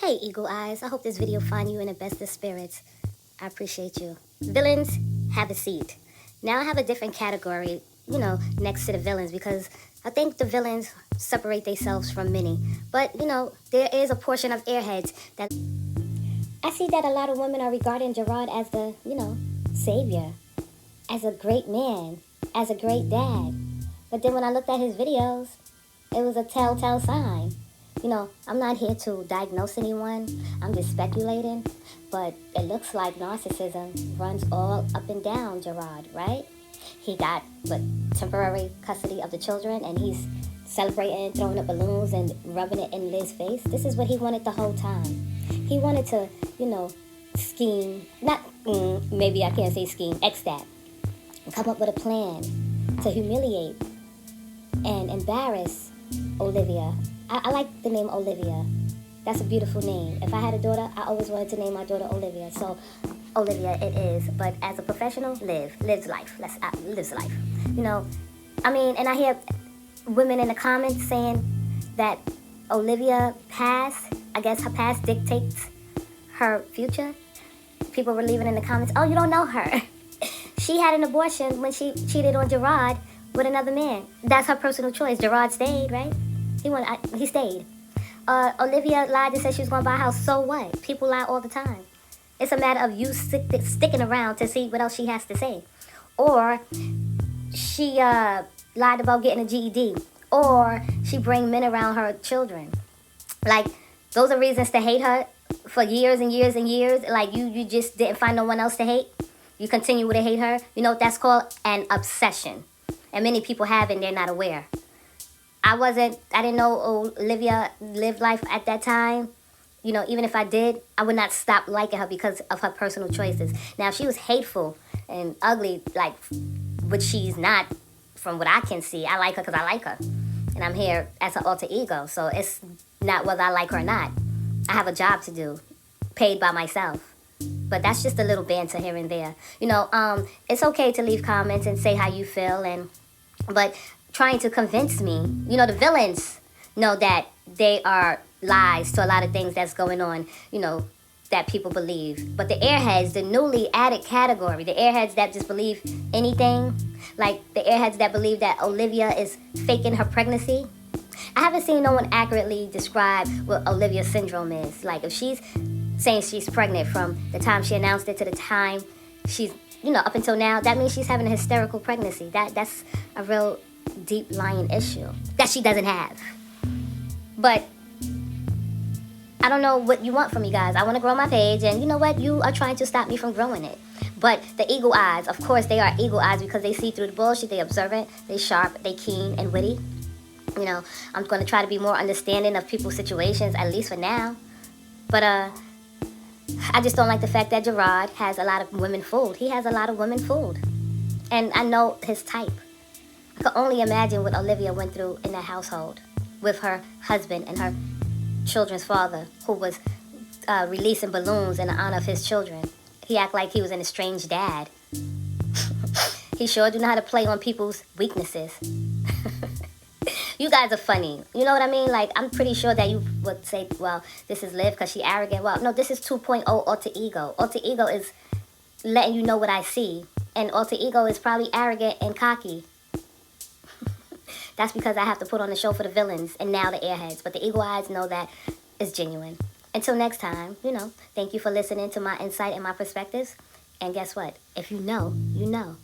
Hey, Eagle Eyes. I hope this video find you in the best of spirits. I appreciate you. Villains, have a seat. Now I have a different category, next to the villains, because I think the villains separate themselves from many. But, there is a portion of airheads that... I see that a lot of women are regarding Jerrod as the, savior, as a great man, as a great dad. But then when I looked at his videos, it was a telltale sign. I'm not here to diagnose anyone. I'm just speculating. But it looks like narcissism runs all up and down Jerrod, right? He got, temporary custody of the children, and he's celebrating, throwing up balloons and rubbing it in Liz's face. This is what he wanted the whole time. He wanted to, scheme, maybe I can't say scheme, X that. Come up with a plan to humiliate and embarrass Olivia. I like the name Olivia. That's a beautiful name. If I had a daughter, I always wanted to name my daughter Olivia. So, Olivia it is. But as a professional, lives life. Lives life. And I hear women in the comments saying that Olivia past, I guess her past dictates her future. People were leaving in the comments, oh, you don't know her. She had an abortion when she cheated on Jerrod with another man. That's her personal choice. Jerrod stayed, right? He stayed. Olivia lied and said she was going to buy a house. So what? People lie all the time. It's a matter of you sticking around to see what else she has to say. Or she lied about getting a GED. Or she bring men around her children. Those are reasons to hate her for years and years and years. You just didn't find no one else to hate. You continue to hate her. You know what that's called? An obsession. And many people have it and they're not aware. I didn't know Olivia lived life at that time. Even if I did, I would not stop liking her because of her personal choices. Now, if she was hateful and ugly, which she's not, from what I can see, I like her because I like her. And I'm here as an alter ego, so it's not whether I like her or not. I have a job to do, paid by myself. But that's just a little banter here and there. It's okay to leave comments and say how you feel, but trying to convince me, the villains know that they are lies to a lot of things that's going on, that people believe. But the airheads, the newly added category, the airheads that just believe anything, like the airheads that believe that Olivia is faking her pregnancy. I haven't seen no one accurately describe what Olivia syndrome is. If she's saying she's pregnant from the time she announced it to the time she's, up until now, that means she's having a hysterical pregnancy. That's a real deep lying issue that she doesn't have. But I don't know what you want from me guys. I want to grow my page, and you know what? You are trying to stop me from growing it. But the eagle eyes, of course, they are eagle eyes because they see through the bullshit. They observant, they sharp, they keen and witty. I'm going to try to be more understanding of people's situations, at least for now. But I just don't like the fact that Jerrod has a lot of women fooled. He has a lot of women fooled. And I know his type. I could only imagine what Olivia went through in that household with her husband and her children's father, who was releasing balloons in honor of his children. He act like he was an estranged dad. He sure do know how to play on people's weaknesses. You guys are funny. You know what I mean? I'm pretty sure that you would say, well, this is Liv because she arrogant. Well, no, this is 2.0 alter ego. Alter ego is letting you know what I see. And alter ego is probably arrogant and cocky. That's because I have to put on the show for the villains and now the airheads. But the eagle eyes know that it's genuine. Until next time, thank you for listening to my insight and my perspectives. And guess what? If you know, you know.